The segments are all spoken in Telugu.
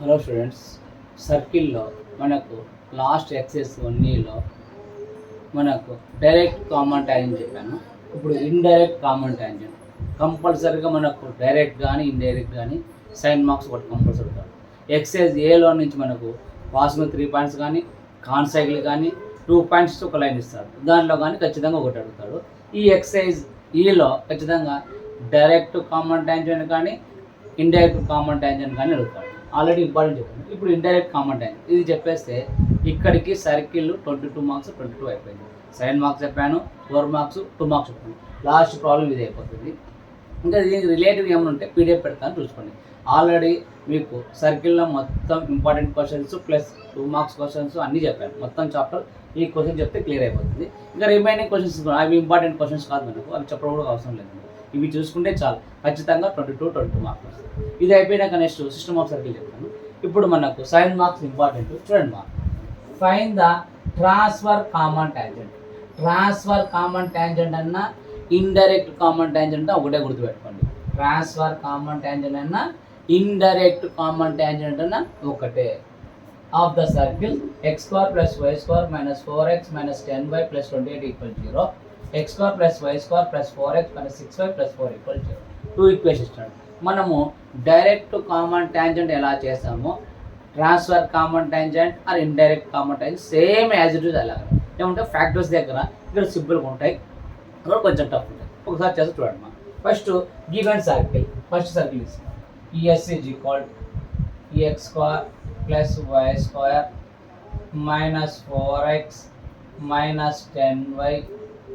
హలో స్టూడెంట్స్, సర్కిల్లో మనకు లాస్ట్ ఎక్సెస్ 1లో మనకు డైరెక్ట్ కామన్ ట్యాంజెంట్ చెప్పాను. ఇప్పుడు ఇండైరెక్ట్ కామన్ ట్యాంజెంట్ కంపల్సరీగా మనకు డైరెక్ట్ కానీ ఇండైరెక్ట్ కానీ సైన్ మార్క్స్ ఒకటి కంపల్సరీ కాదు. ఎక్సైజ్ ఏలో నుంచి మనకు పాసింగ్ 3 పాయింట్స్ కానీ కాన్సైకిల్ కానీ 2 పాయింట్స్ ఒక లైన్ ఇస్తాడు. దాంట్లో కానీ ఖచ్చితంగా ఒకటి అడుగుతాడు. ఈ ఎక్సైజ్ ఈలో ఖచ్చితంగా డైరెక్ట్ కామన్ ట్యాంజెంట్ కానీ ఇండైరెక్ట్ కామన్ ట్యాంజెంట్ కానీ అడుగుతాడు. ఆల్రెడీ ఇంపార్టెంట్ చెప్పాను. ఇప్పుడు ఇండైరెక్ట్ కామన్ ట్యాంజెంట్ ఇది చెప్పేస్తే ఇక్కడికి సర్కిల్ 22 మార్క్స్ 22 అయిపోయింది. 7 మార్క్స్ చెప్పాను, 4 మార్క్స్ 2 మార్క్స్ చెప్పాను. లాస్ట్ ప్రాబ్లం ఇది అయిపోతుంది. ఇంకా దీనికి రిలేటివ్ ఏమైనా ఉంటే పీడిఎఫ్ పెడతాను, చూసుకోండి. ఆల్రెడీ మీకు సర్కిల్లో మొత్తం important questions plus 2 marks questions అన్నీ చెప్పాను. మొత్తం చాప్టర్ ఈ క్వశ్చన్ చెప్తే క్లియర్ అయిపోతుంది. ఇంకా రిమైనింగ్ క్వశ్చన్స్ అవి ఇంపార్టెంట్ క్వశ్చన్స్ కాదు, మనకు అవి చెప్పడం కూడా అవసరం లేదు. ఇవి చూసుకుంటే చాలు, ఖచ్చితంగా 22 మార్క్స్ వస్తాయి. ఇది అయిపోయినాక నెక్స్ట్ సిస్టమ్ ఆఫ్ సర్కిల్ చెప్తాను. ఇప్పుడు మనకు సైన్ మార్క్స్ ఇంపార్టెంట్. చూడండి mark, fine the transfer common tangent. Transfer common tangent అన్నా ఇండైరెక్ట్ కామన్ ట్యాంజెంట్ ఒకటే గుర్తుపెట్టుకోండి. ట్రాన్స్ఫర్ కామన్ ట్యాంజెంట్ అన్నా ఇండైరెక్ట్ కామన్ ట్యాంజెంట్ అన్నా ఒకటే. Of the circle x square plus y square minus 4x minus 10y plus 28 equals 0, x square plus y square plus 4x minus 6y plus 4 equals 0. 2 equations ఇస్తాడు. మనము డైరెక్ట్ కామన్ ట్యాంజెంట్ ఎలా చేస్తామో transfer common tangent are indirect common tangent same as it is అలాగే. ఏమంటే ఫ్యాక్టర్స్ దగ్గర ఇక్కడ సింపుల్గా ఉంటాయి, అక్కడ కొంచెం టఫ్ ఉంటాయి. ఒకసారి చేసి చూడండి. మా first given circle, first circle ఇస్తాం. ES is equal to x square plus y square minus 4x minus 10y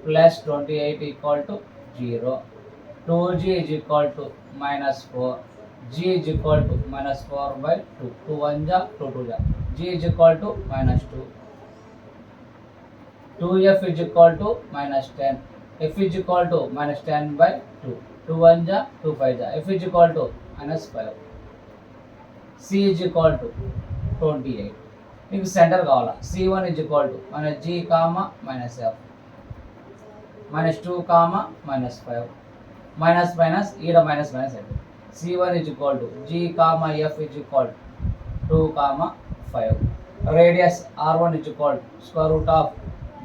plus 28 equal to 0. 2g is equal to minus 4. G is equal to minus 4 by 2. 2 1 ja, 2 2 ja. G is equal to minus 2. 2f is equal to minus 10. F is equal to minus 10 by 2. 2 1 ja, 2 5 ja. F is equal to minus 5. C is equal to 28. మీకు సెంటర్ కావాలా. C1 is equal to minus G comma minus F minus 2 comma minus 5 minus minus ఈడ minus minus అయితే C1 is equal to G comma F is equal to 2 comma 5. Radius R1 is equal to square root of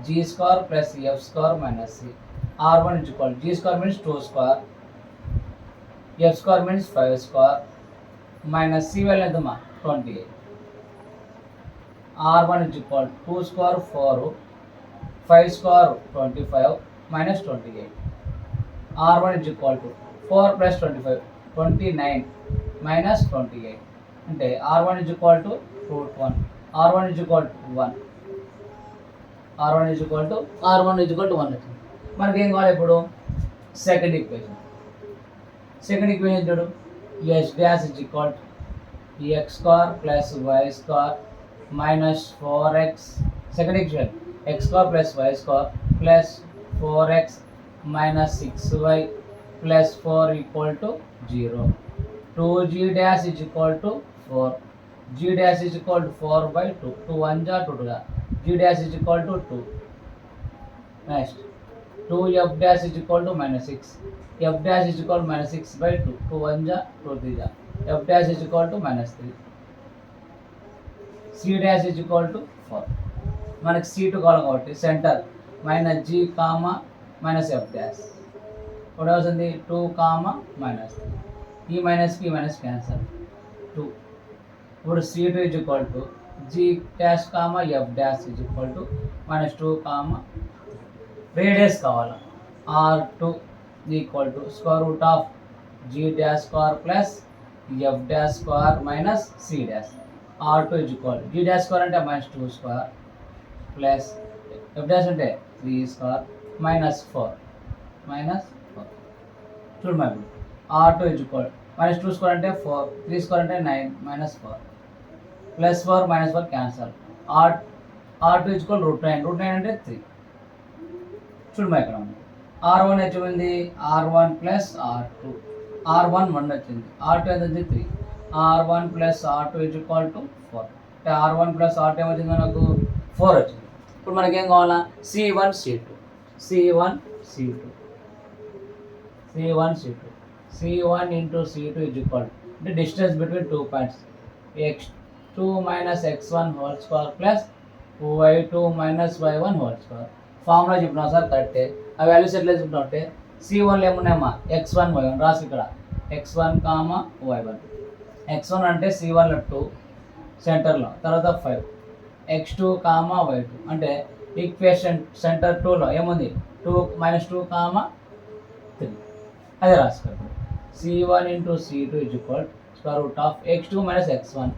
G square plus F square minus C. R1 is equal to G square means 2 square, F square means 5 square minus C value ఎంతమా 28. R1 is equal to 2 square 4, 5 square 25 minus 28. R1 is equal to 4 plus 25 29 minus 28. అంటే R1 is equal to root 1. R1 is equal to 1. R1 is equal to 1 వచ్చింది. మనకి ఏం కావాలి ఇప్పుడు? Second equation. సెకండ్ ఈక్వేషన్ చూడు, s dash is equal to x square plus y square minus 4x. Second equation, x square plus y square plus 4x minus 6y plus 4 equal to 0. 2g dash is equal to 4. G dash is equal to 4 by 2. 2 1 ja, 2 2 ja. G dash is equal to 2. Next, 2f dash is equal to minus 6. F dash is equal to minus 6 by 2. 2 1 ja, 2 3 ja. F dash is equal to minus 3. C dash is equal to 4. మనకి C2 కావాలి కాబట్టి centre minus G comma minus F dash. ఇప్పుడు వస్తుంది 2 కామా మైనస్ 3. ఈ మైనస్కి ఈ మైనస్ క్యాన్సల్ 2. ఇప్పుడు C2 is equal to G dash comma F dash is equal to minus 2 comma radius కావాలి. R2 equal to square root of G dash square plus F dash square minus C dash. R2 is equal to G dash square అంటే minus 2 square plus F dash అంటే 3 square minus 4 చూడు మరి. R2 is equal to minus 2 square అంటే 4, 3 square అంటే 9 minus 4 plus 4 minus 4 cancel. R2 is equal to root 9. root 9 అంటే 3. చూడు మరి ఇక్కడ R1 వచ్చింది R1 plus R2. R1 1 వచ్చింది, R2 ఎంత వచ్చింది 3. R1 plus R2 is equal to 4. అంటే R1 plus R2 ఏమొచ్చింది మనకు 4 వచ్చింది. ఇప్పుడు మనకేం కావాలా? C1 C2 C1 C2 C1 C2 C1 into C2 is equal to అంటే distance between 2 points x2 minus x1 whole square plus y2 minus y1 whole square. Formula చెప్పినావు సార్ కరెక్టే. ఆ వాల్యూస్ ఎట్లా చెప్తున్నావు అంటే C1 ఏమున్నాయమ్మా x1 y1 రాసి ఇక్కడ x1 కామా y1. x1 అంటే C1లో 2 సెంటర్లో, తర్వాత 5 x2 కామా y2 అంటే ఈక్వేషన్ సెంటర్ 2లో ఏముంది 2 -2 కామా 3. అదే రాసుకోండి. C1 into C2 is equal square root of x2 minus x1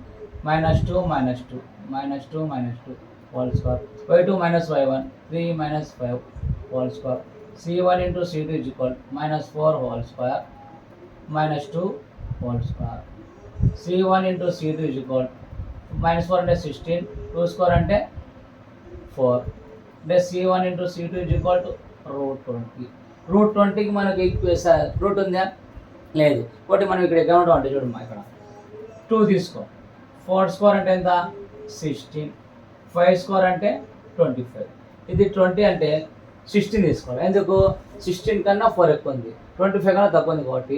-2 -2 -2 -2 whole square y2 minus y1 3 minus 5 whole square. C1 into C2 is equal -4 whole square -2 whole square. C1 into C2 is equal -4 అంటే 16, 2 square అంటే 4 అంటే C1 into C2 is equal to √20. √20కి మనకి రూట్ ఉందా లేదు. ఒకటి మనం ఇక్కడ ఎగ్జాంపుల్ అంటే చూడమ్మా ఇక్కడ 2 తీసుకో, 4 స్క్వేర్ అంటే ఎంత 16, 5 స్క్వేర్ అంటే 25. ఇది 20 అంటే 16 తీసుకోవాలి. ఎందుకు 16 కన్నా 4 ఎక్కువ ఉంది, 25 కన్నా తక్కువ ఉంది కాబట్టి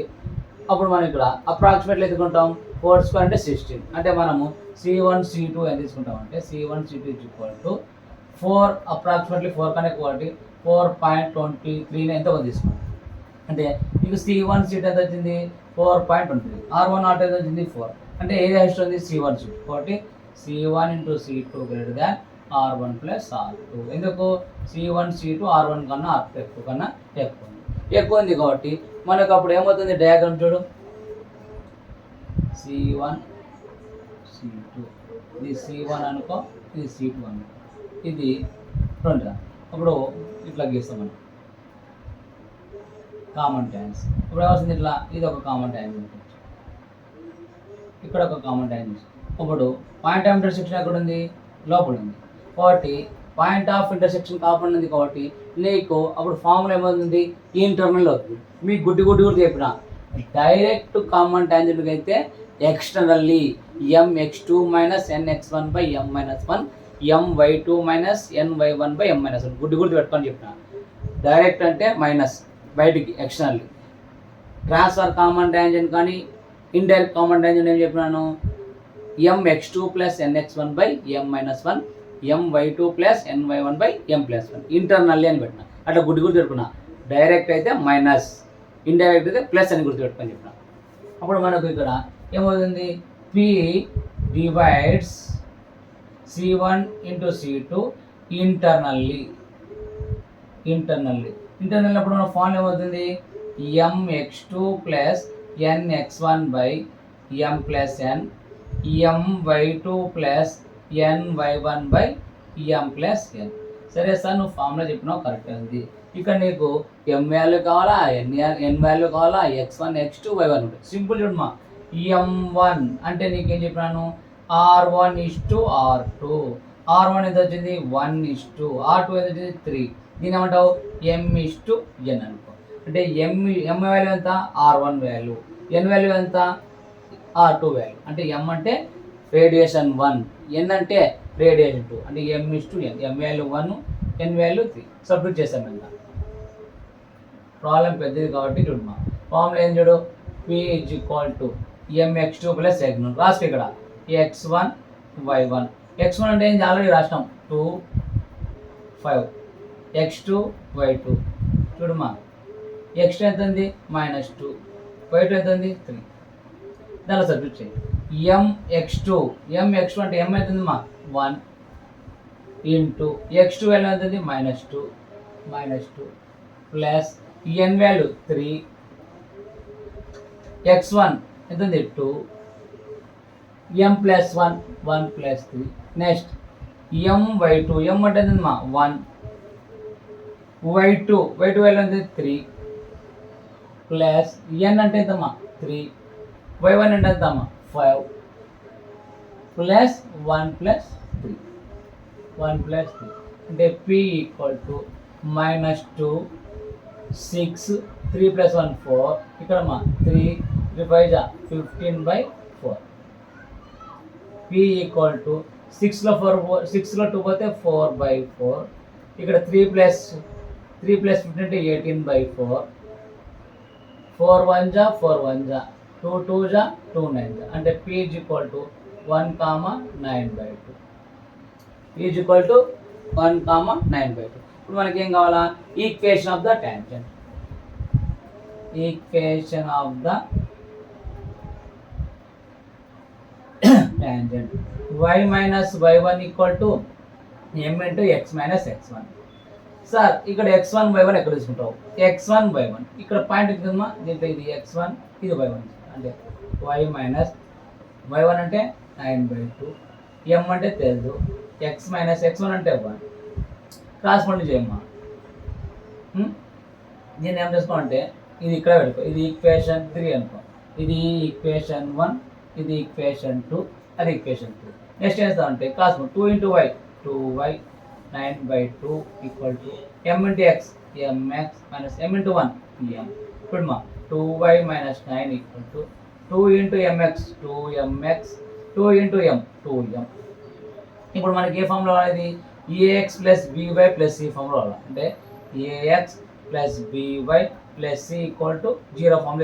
అప్పుడు మనం ఇక్కడ అప్రాక్సిమేట్లీ ఎత్తుకుంటాం 4 స్క్వేర్ అంటే 16. అంటే మనము C1 C2 ఎంత తీసుకుంటాం అంటే C1 C2 is equal to 4 approximately 4 కన్నా ఎక్కువ కాబట్టి 4.23 ఎంత తీసుకుంటాం అంటే మీకు C1 సీట్ ఎంత వచ్చింది 4.23. R1 నాట్ ఎంత వచ్చింది 4 అంటే ఏది హైయెస్ట్ ఉంది C1 సీట్ కాబట్టి C1 into C2 greater than R1 plus R2. ఎందుకు C1 C2 R1 కన్నా R2 ఎక్కువ ఉంది కాబట్టి మనకు అప్పుడు ఏమవుతుంది డయాగ్రామ్ చూడు C1 C2 ఇది C1 అనుకో, ఇది C2 అనుకో, ఇది 2 అప్పుడు ఇట్లా గీస్తాం మనం కామన్ ట్యాంక్స్. ఇప్పుడు ఏమవుతుంది ఇట్లా ఇది ఒక కామన్ ట్యాంక్ ఇక్కడ ఒక కామన్ ట్యాంక్. ఇప్పుడు పాయింట్ ఆఫ్ ఇంటర్సెక్షన్ ఎక్కడ ఉంది లోపల ఉంది కాబట్టి పాయింట్ ఆఫ్ ఇంటర్సెక్షన్ కాకుండా ఉంది కాబట్టి నీకు అప్పుడు ఫార్ములా ఏమవుతుంది ఇంటర్నల్ అవుతుంది. మీ గుడ్డి కూడా చెప్పిన డైరెక్ట్ కామన్ ట్యాంజెంట్కి అయితే externally mx2 minus nx1 by m minus 1 my2 minus ny1 by m minus 1 గుర్తు పెట్టుకొని చెప్పిన. డైరెక్ట్ అంటే మైనస్ బయటికి ఎక్స్టర్నల్లీ. ట్రాన్స్ఫర్ కామన్ ట్యాంజెంట్ కానీ ఇండైరెక్ట్ కామన్ ట్యాంజెంట్ ఏం చెప్పినాను mx2 plus nx1 by m minus 1 my2 plus ny1 by m plus 1 internally అని పెట్టిన. అట్లా గుర్తు పెట్టుకున్నా. డైరెక్ట్ అయితే మైనస్, ఇండైరెక్ట్ అయితే ప్లస్ అని గుర్తుపెట్టుకొని చెప్పిన. అప్పుడు మనకు ఇక్కడ ఏమవుతుంది P divides C1 into C2 internally అప్పుడు మన ఫార్ములా ఏమవుతుంది mx2 plus nx1 by m plus n my2 plus ny1 by m plus n. సరే సార్ నువ్వు ఫార్ములా చెప్పినావు కరెక్ట్ ఉంది. ఇక్కడ నీకు m వాల్యూ కావాలా n వాల్యూ కావాలా x1 x2 y1 ఉంటుంది. సింపుల్ చూడమ్మా m1 అంటే నీకేం చెప్పినాను R1 is to R2. R1 ఎంత వచ్చింది 1:, R2 ఎంత వచ్చింది 3. దీని ఏమంటావు m is to n అనుకో. అంటే m వాల్యూ ఎంత R1 వాల్యూ, n వాల్యూ ఎంత R2 వాల్యూ. అంటే m అంటే రేడియేషన్ 1, n అంటే రేడియేషన్ 2. అంటే m is to n, m value 1 n value 3. Substitute చేసాం ఎంత. ప్రాబ్లం పెద్దది కాబట్టి చూడమ్మా ఫార్ములా ఏం చూడు P is equal to mx2 plus x1 రాసుకో ఇక్కడ x1 y1. x1 అంటే ఏంటి ఆల్రెడీ రాసినాం 2 5 x2 y2 చూడమ్మా x2 ఎంత ఉంది -2 y2 ఎంత ఉంది 3. దానిలో సబ్స్టిట్యూట్ చేయి mx2 అంటే m ఎంత ఉంది మా 1 ఇంటూ x2 వాల్యూ ఎంత ఉంది -2 ప్లస్ n వాల్యూ 3 x1 ఎంత ఉంది 2 m plus 1 plus 3. Next my2 m అంటే ఎంత మా 1 y2 వాల్యూ ఎంత 3 ప్లస్ n అంటే ఎంత మా 3 y1 అంటే ఎంత మా 5 ప్లస్ 1 plus 3 అంటే P ఈక్వల్ టు -2 6 3 plus 1 4 ఇక్కడ మా 3 5 15/4. P ఈక్వల్ టు 6లో 2 పోతే 4/4. ఇక్కడ 3 plus 15 అంటే 18/4. 4 1 జా 4 1 జా 2 2 జా 2 9 జా అంటే P equal to 1,9/2 is equal to 1,9/2. ఇప్పుడు మనకి ఏం కావాలా? Equation of the tangent. Equation of the tangent y minus y1 equal to m into x minus x1. Sir ఇక్కడ x1 y1 ఎక్కడ తీసుకుంటావు? x1 y1 ఇక్కడ పాయింట్ ఉంటుందమ్మా, దీంట్లో ఇది x1 ఇది y1 అంటే y మైనస్ y1 అంటే 9/2, m అంటే తెలుసు, x మైనస్ x1 అంటే 1. క్రాస్ మల్టిప్లై చేయమ్మా. దీన్ని ఏం చేసుకోమంటే ఇది ఇక్కడ పెట్టుకో, ఇది ఈక్వేషన్ 3 అనుకో, ఇది ఈక్వేషన్ 1, ఇది ఈక్వేషన్ 2, అది ఈక్వేషన్ 3. నెక్స్ట్ ఏం చేస్తామంటే cross 2 into y 2y 9/2 equal to m into x mx minus m into 1 m. ఇప్పుడు మా 2y minus 9 equal to 2 into mx 2mx 2 into m 2m. ఇప్పుడు మనకి ఏ ఫామ్లో అనేది ax plus by plus c ఫామ్లో రావాలి. అంటే ax plus by plus c equal to 0 ఫామ్లో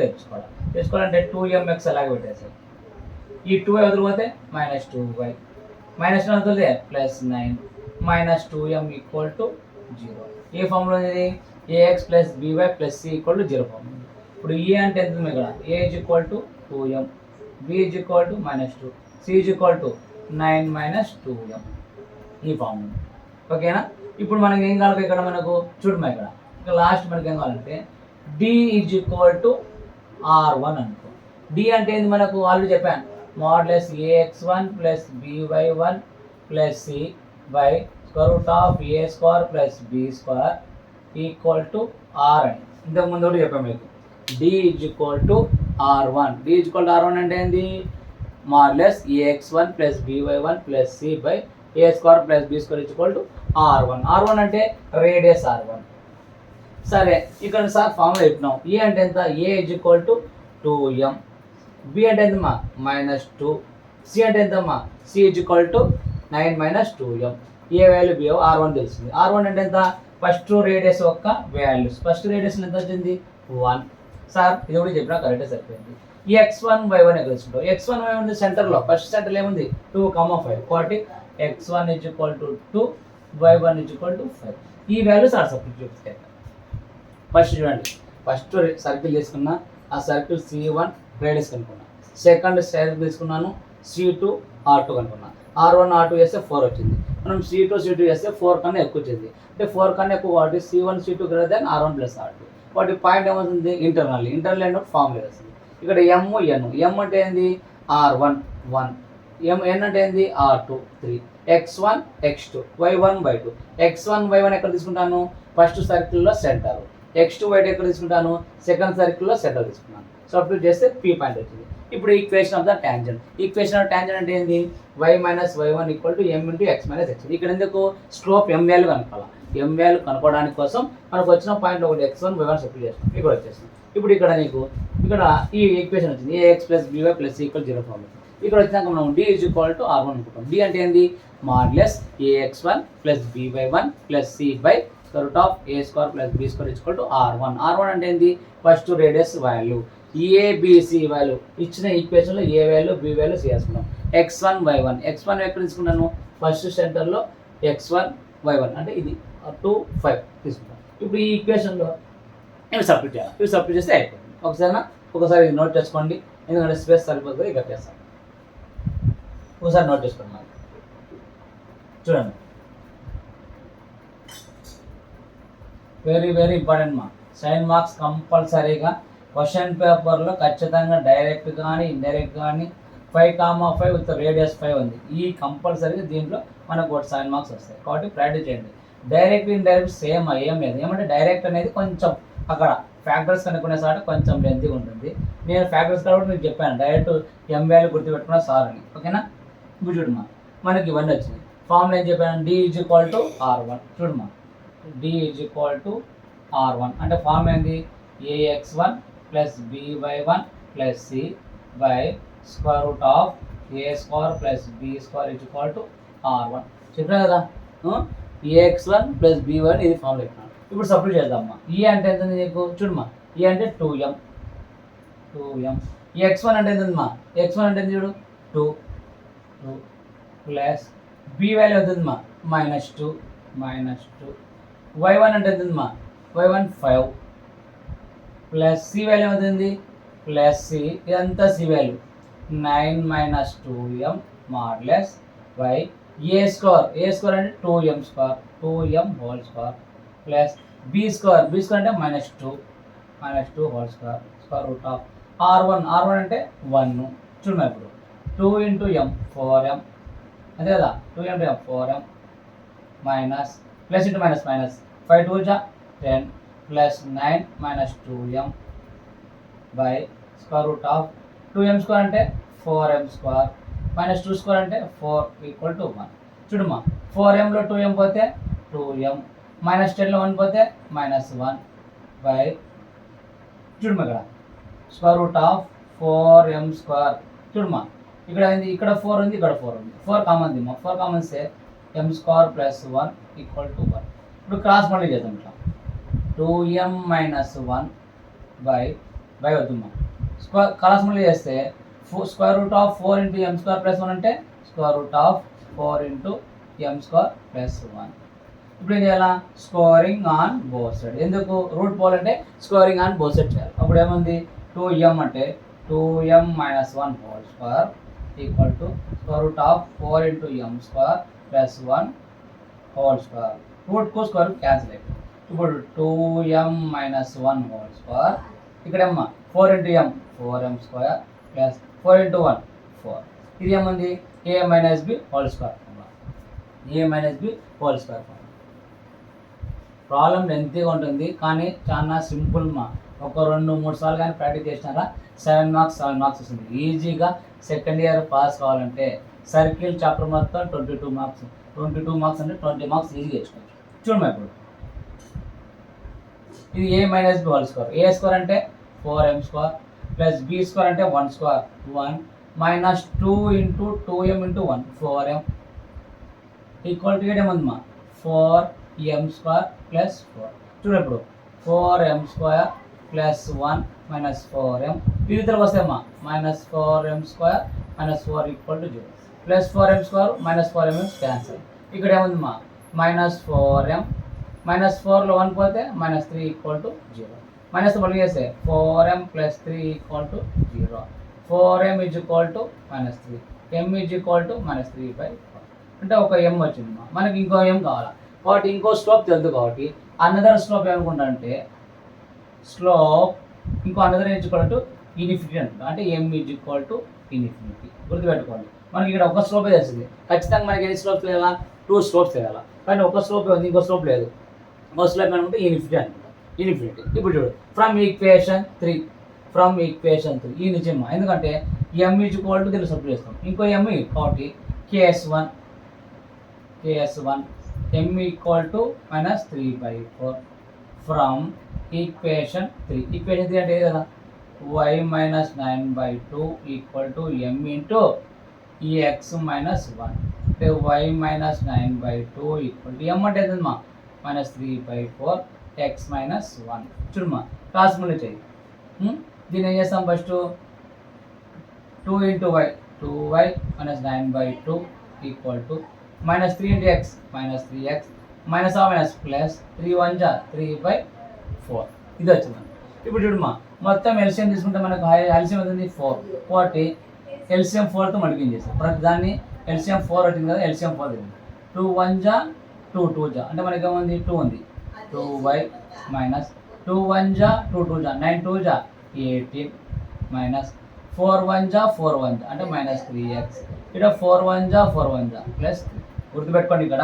తెచ్చుకోవాలంటే 2mx అలాగే పెట్టేసాయి. ఈ 2y వదిలిపోతే మైనస్ 2y మైనస్ 9 వదిలితే plus 9 minus 2m equal to 0. ఏ ఫామ్లో ఉంది? ax plus by plus c equal to 0 form. ఇప్పుడు ఏ అంటే ఎంత ఉంది ఇక్కడ? a is equal to 2m, b is equal to minus 2, c is equal to 9 minus 2m. ఈ ఫామ్ ఉంది. ఓకేనా? ఇప్పుడు మనకి ఏం కావాలి ఇక్కడ? మనకు చూడమ్మా, ఇక్కడ లాస్ట్ మనకి ఏం కావాలంటే d is equal to r1 అనుకో. d అంటే ఏంది మనకు? ఆల్రెడీ చెప్పాను, modulus ax1 plus by1 plus c by square root of a square plus b square equal to r అని ఇంతకుముందు కూడా చెప్పాము మీకు. d is equal to r1. d is equal to r1 అంటే ఏంది? Modulus ax1 plus by1 plus c by a square plus b square equal to r1. r1 అంటే రేడియస్ r1. సరే, ఇక్కడ సార్ ఫార్ములా చెప్పినాం. ఏ అంటే ఎంత? a is equal to 2m, b అంటే ఎంతమ్మా? మైనస్ 2, c అంటే ఎంతమ్మా? c is equal to 9 minus 2m. A value b r1 తెలిసింది. r1 అంటే ఎంత? ఫస్ట్ రేడియస్ యొక్క వాల్యూస్. ఫస్ట్ రేడియస్ ఎంత వచ్చింది? 1. సార్ ఇది కూడా చెప్పినా కరెక్టే సరిపోయింది. ఈ x1 y1 ఎక్కడ తీసుకుంటావు? x1 y1 సెంటర్లో ఫస్ట్ సెంటర్లో ఏముంది? 2,5 కాబట్టి x1 is equal to 2, y1 is equal to 5. ఈ వాల్యూస్ ఆర్ సబ్స్టిట్యూట్ చేస్తాయి. ఫస్ట్ చూడండి, ఫస్ట్ సర్కిల్ తీసుకున్నా, ఆ సర్కిల్ C1 రేడియస్ కనుక్కున్నా. సెకండ్ సర్కిల్ తీసుకున్నాను, C2 R2 కనుక్కున్నా. R1 R2 చేస్తే 4 వచ్చింది. మనం C2 చేస్తే 4 కన్నా ఎక్కువ వచ్చింది. అంటే 4 కన్నా ఎక్కువ కాబట్టి C1 C2 greater than R1 plus R2. వాటి పాయింట్ ఏమవుతుంది? ఇంటర్నల్ అంటే ఫార్ములా వస్తుంది. ఇక్కడ m అంటే ఏంది? R1 1, n అంటే ఏంది? R2 3, x1 x2 y1 y2. x1 y1 ఎక్కడ తీసుకుంటాను? ఫస్ట్ సర్కిల్లో సెంటర్. x2 y2 ఎక్కడ తీసుకుంటాను? సెకండ్ సర్కిల్లో సెంటర్ తీసుకున్నాను. సబ్స్టిట్యూట్ చేస్తే p పాయింట్ వచ్చింది. ఇప్పుడు equation of the tangent. Equation of tangent అంటే ఏంది? y minus y1 equal to m into x minus x. ఇక్కడ ఎందుకు? స్లోప్ m వాల్యూ కనుక్కోవాలి. m వాల్యూ కనుక్కోవడానికి కోసం మనకు వచ్చిన పాయింట్ ఒకటి x1 y1 సబ్స్టిట్యూట్ చేస్తాం. ఇక్కడ వచ్చేసింది. ఇప్పుడు ఇక్కడ నీకు ఇక్కడ ఈ ఈక్వేషన్ వచ్చింది, ax plus by plus c equal 0 form. ఇక్కడ వచ్చినాక మనం d is equal to r1 అనుకుంటాం. d అంటే ఏంది? మాడ్లెస్ ax1 plus by1 plus c by square root of a square plus b square equal to r1. r1 అంటే ఏంది? First radius value. ABC value ఇచ్చిన ఈక్వేషన్లో ఏ వాల్యూ బి వాల్యూ చేసుకున్నాం. x1 y1 ఎక్కడ తీసుకున్నాను? ఫస్ట్ సెంటర్లో x1 y1 అంటే ఇది 2 5 తీసుకున్నాను. ఇప్పుడు ఈ ఈక్వేషన్లో ఇవి సబ్స్టిట్యూట్ చేయాలి. ఇవి సబ్స్టిట్యూట్ చేస్తే అయిపోయింది. ఒకసారి ఇది నోట్ చేసుకోండి, ఎందుకంటే స్పేస్ సరిపోతుంది. ఇక్కడ చేస్తాను, ఒకసారి నోట్ చేసుకోండి. నాకు చూడండి, వెరీ వెరీ ఇంపార్టెంట్ మా సైన్ మార్క్స్ కంపల్సరీగా క్వశ్చన్ పేపర్లో ఖచ్చితంగా డైరెక్ట్ కానీ ఇండైరెక్ట్ కానీ 5,5 విత్ రేడియస్ 5 ఉంది. ఈ కంపల్సరీగా దీంట్లో మనకు ఒక సైన్ మార్క్స్ వస్తాయి. కాబట్టి ప్రాక్టీస్ చేయండి. డైరెక్ట్ ఇండైరెక్ట్ సేమ్ ఏం లేదు. ఏమంటే డైరెక్ట్ అనేది కొంచెం అక్కడ ఫ్యాక్టర్స్ కనుక్కునే సార్ కొంచెం లెంతీగా ఉంటుంది. నేను ఫ్యాక్టర్స్ కాబట్టి మీకు చెప్పాను, డైరెక్ట్ m వాల్యూ గుర్తుపెట్టుకున్నా సార్ అని. ఓకేనా? ఇప్పుడు చూడమ్మా, మనకి ఇవన్నీ వచ్చినాయి. ఫార్ములా ఏం చెప్పాను? d is equal to r1. చూడమ్మా, d is equal to r1 అంటే ఫార్మ్ ఏంది? ax1 plus by1 plus c by square root of a square plus b square is equal to r1. చెప్పినా కదా, ax1 ప్లస్ b1 ఇది ఫార్ములా చెప్పినాను. ఇప్పుడు సబ్స్టిట్యూట్ చేద్దామమ్మా. e అంటే ఎంత నీకు? చూడమ్మా, e అంటే 2m. ఈ x1 అంటే ఎంత? x1 అంటే చూడు 2. 2 ప్లస్ బి వాల్యూ అవుతుందమ్మా -2 -2 y1 అంటే ఎంతుందమ్మా y1 5 ప్లస్ సి వాల్యూ అవుతుంది ప్లస్ సి ఇదంతా c value 9 - 2m modulus by a square అంటే 2m square 2m whole square plus b square అంటే -2 whole square square root of r1 అంటే 1 చూడండి ఇప్పుడు 2 × m 4m అదే కదా 2 × m 4m minus plus into minus 5 2 జా 10 plus 9 - 2m by square root of 2m square అంటే 4m స్క్వేర్ -2 స్క్వేర్ అంటే 4 = 1 చూడమ్మా 4mలో 2m పోతే 2m -10లో 1 పోతే -1 బై చూడమ్మా ఇక్కడ square root of 4m square చూడమ్మా ఇక్కడ ఏంది ఇక్కడ 4 ఉంది ఇక్కడ 4 ఉంది 4 common the 4 common say m square plus 1 = 1 ఇప్పుడు క్రాస్ మళ్ళీ చేద్దాం ఇట్లా 2m - 1 బై వద్దుమ్మా స్క్వేర్ క్రాస్ మళ్ళీ చేస్తే square root of 4 × m square plus 1 అంటే square root of 4 × m square plus 1 ఇప్పుడు ఏం చేయాలా స్కోరింగ్ ఆన్ బోత్ సైడ్ ఎందుకు రూట్ పోవాలంటే స్కోరింగ్ ఆన్ బోత్ సైడ్ చేయాలి అప్పుడు ఏముంది 2m అంటే 2m - 1 whole square equal to square root of 4 × m square plus 1 whole square రూట్కు స్క్వేర్ క్యాన్సిల్ అయిపోయింది ఇప్పుడు 2m - 1 హోల్ స్క్వేర్ ఇక్కడ ఏమ్మా 4 × m 4m స్క్వేర్ ప్లస్ 4 × 1 4 ఇది ఏముంది a - b whole square a - b whole square problem లెంతీగా ఉంటుంది కానీ చాలా సింపుల్ మా ఒక 2-3 సార్లు కానీ ప్రాక్టీస్ చేసినారా 7 మార్క్స్ వస్తుంది ఈజీగా సెకండ్ ఇయర్ పాస్ కావాలంటే సర్కిల్ చాప్టర్ మొత్తం 22 మార్క్స్ అంటే 20 మార్క్స్ ఈజీగా వేసుకోవచ్చు చూడమ్మా ఇప్పుడు ఇది a - b whole square a square అంటే 4m square plus b square అంటే 1 square 1 -2 × 2m × 1 4m equal to ఏమవుతుందమ్మా 4m స్క్వేర్ ప్లస్ 4 చూడండి ఇప్పుడు 4m స్క్వేర్ ప్లస్ 1 -4m ఇది ఇతరకు వస్తాయమ్మా -4m square -4 = 0 plus 4m square -4m cancel ఇక్కడ ఏముందమ్మా -4m -4లో 1 పోతే -3 = 0 మైనస్ మళ్ళీ చేస్తే 4m + 3 = 0 4m = -3 m = -3/4 అంటే ఒక m వచ్చింది మనకి ఇంకో m కావాలా కాబట్టి ఇంకో స్లోప్ తెలుసు కాబట్టి అనదర్ స్లోప్ ఏమనుకుంటా స్లోప్ ఇంకో అనదర్ ఇన్ఫినిటీ అంట అంటే m = ఇన్ఫినిటీ గుర్తుపెట్టుకోండి మనకి ఇక్కడ ఒక స్లోపే తెలిసింది ఖచ్చితంగా మనకి ఎన్ని స్లోప్స్ తెలియాలా 2 స్లోప్స్ తెలియాలా కానీ ఒక స్లోప్ ఉంది ఇంకో స్లోప్ లేదు ఒక స్లోప్ అనుకుంటే ఇన్ఫినిటీ అనుకుంటా ఇన్ఫినిటీ ఇప్పుడు చూడు ఫ్రమ్ ఈక్వేషన్ 3 ఈ నుంచి ఎందుకంటే m = దీన్ని సబ్స్టిట్యూట్ చేస్తాం ఇంకో m కాబట్టి ks1 m = -3/4 from equation 3 equation 3 అంటే కదా y - 9/2 = m × x - 1 అంటే y - 9/2 m అంటే ఎంతమ్మా -3/4 x - 1 చూడమ్మా క్రాస్ మళ్ళీ చేయి దీన్ని ఏం చేస్తాం first 2 × y 2y - 9/2 = -3 × x -3x plus 3 × 1 = 3/4 ఇది వచ్చింది ఇప్పుడు చూడమ్మా మొత్తం ఎల్సిఎం తీసుకుంటే మనకు ఎల్సిఎం అవుతుంది 4 కాబట్టి ఎల్సిఎం 4తో మల్టిప్లై చేస్తాం ప్రతి దాన్ని ఎల్సిఎం 4 వచ్చింది కదా ఎల్సిఎం 4 ఉంది 2 × 1 = 2 2 అంటే మనకి ఏముంది 2 ఉంది 2y - 2 1 = 2 2 9 2 = 18 4 1 = 4 1 అంటే -3x ఇక్కడ 4 1 = 4 1 ప్లస్ 3 గుర్తుపెట్టుకోండి ఇక్కడ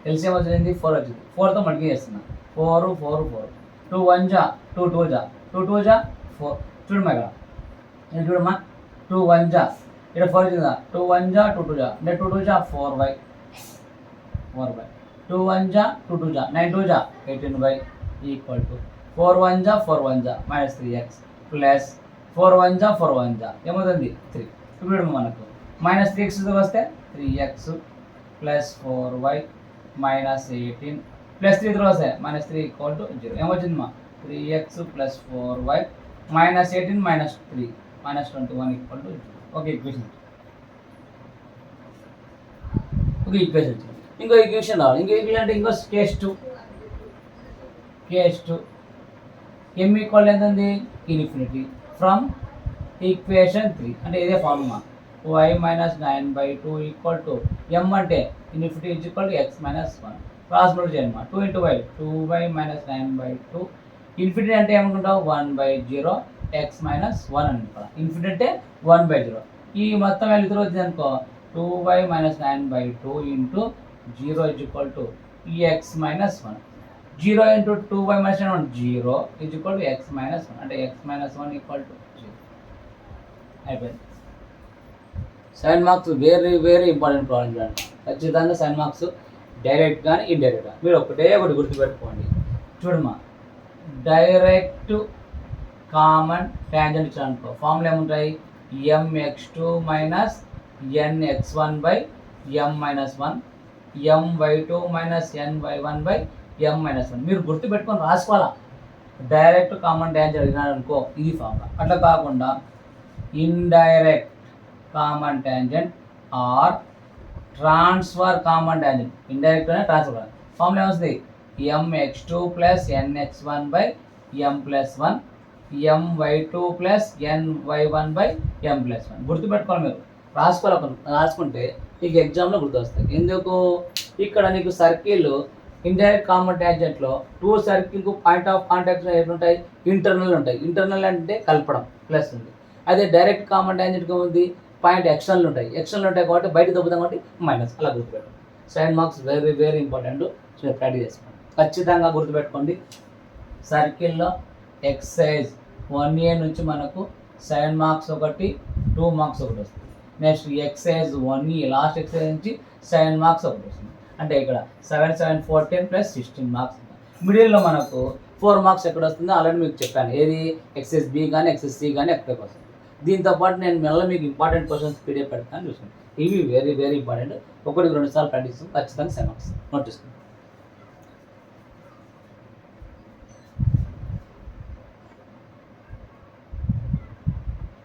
ఎల్సిఎం వచ్చింది 4 వచ్చింది 4తో మల్టిప్లై చేస్తున్నా 4 4 4 2 1 = 2 2 2 2 = 4 చూడమ్మా ఇక్కడ ఇది చూడమ్మా 2 1 ఇక్కడ 4 వచ్చింది 2 1 = 2 2 అంటే 2 2 = 4y 2 1 = 2 2 9 2 = 18y = 4 1 = 4 1 -3x ప్లస్ 4 1 = 4 1 ఏమవుతుంది 3 ఇప్పుడు మనకు -3x వస్తే 3x ప్లస్ 4y -18 ప్లస్ 3 వస్తే -3 = 0 ఏమొచ్చింది మా 3x plus 4y -18 -3 -21 = 0 okay equation ఒక ఈక్వేషన్ వచ్చింది. ఇంకో ఈక్వేషన్ రావాలి. ఇంకో ఈక్వేషన్ అంటే ఇంకో కేస్ టూ m ఈక్వల్ ఎంత ఉంది ఇన్ఫినిటీ ఫ్రమ్ ఈక్వేషన్ 3 అంటే ఇదే formula y minus 9/2 equal to m అంటే infinity is equal to x minus 1 cross multiply చేయమ్మా 2 into y 2y minus 9/2 infinity అంటే ఏమనుకుంటావు 1/0 x మైనస్ 1 అనుకుంటా. ఇన్ఫినిటీ అంటే 1/0. ఈ మొత్తం వెళ్తురు వచ్చింది అనుకో 2y minus 9/2 into 0 is equal to x minus 1. 0 into 2y minus 1 0 is equal to x minus 1 అంటే x మైనస్ 1 ఈక్వల్ టు 0 అయిపోయింది. 7 marks very very important problem చూడండి. ఖచ్చితంగా 7 మార్క్స్ డైరెక్ట్ కానీ ఇండైరెక్ట్ కానీ మీరు ఒకటే ఒకటి గుర్తుపెట్టుకోండి. చూడమ్మా డైరెక్ట్ కామన్ ట్యాంజెంట్ ఇచ్చాను అనుకో ఫార్ములా ఏముంటాయి mx2 minus nx1 by m minus 1 my2 minus ny1 by m minus 1 మీరు గుర్తుపెట్టుకొని రాసుకోవాలా. డైరెక్ట్ కామన్ ట్యాంజెంట్ అడిగినాడు అనుకో ఇది ఫార్ములా. అట్లా కాకుండా indirect common tangent or transfer common tangent indirect అనే ట్రాన్స్ఫర్ ఫార్ములా ఏమొస్తుంది mx2 plus nx1 by m plus 1 my2 plus ny1 by m plus 1 గుర్తుపెట్టుకోవాలి. మీరు రాసుకుంటే నీకు ఎగ్జామ్లో గుర్తొస్తాయి. ఎందుకు ఇక్కడ నీకు సర్కిల్ ఇండైరెక్ట్ కామన్ ట్యాంజెంట్లో 2 సర్కిల్కు పాయింట్ ఆఫ్ కాంటాక్ట్ ఎట్లుంటాయి ఇంటర్నల్ ఉంటాయి. ఇంటర్నల్ అంటే కలపడం ప్లస్ ఉంది. అదే డైరెక్ట్ కామన్ ట్యాంజెంట్గా ఉంది పాయింట్ ఎక్స్టర్నల్ ఉంటాయి కాబట్టి బయట దొబ్బుతాం కాబట్టి మైనస్. అలా గుర్తుపెట్టండి. 7 marks very very important. Practice చేసుకోండి. ఖచ్చితంగా గుర్తుపెట్టుకోండి. సర్కిల్లో ఎక్సైజ్ 1A నుంచి మనకు 7 మార్క్స్ ఒకటి 2 మార్క్స్ ఒకటి వస్తుంది. Next excise 1E last excise నుంచి 7 మార్క్స్ ఒకటి వస్తుంది. అంటే ఇక్కడ 7 7 14 ప్లస్ 16 మార్క్స్. మిడిల్లో మనకు 4 మార్క్స్ ఎక్కడ వస్తుందో ఆల్రెడీ మీకు చెప్పాను. ఏది ఎక్సైజ్ బి కానీ ఎక్సైజ్ సి కానీ ఎక్కడికి వస్తుంది. దీంతోపాటు నేను మళ్ళీ మీకు ఇంపార్టెంట్ క్వశ్చన్స్ పీడిఎఫ్ పెడతాను చూసుకోండి. ఇవి వెరీ వెరీ ఇంపార్టెంట్. 1-2 సార్లు ప్రాక్టీస్ ఖచ్చితంగా 7 మార్క్స్ నోట్ చేసుకోండి.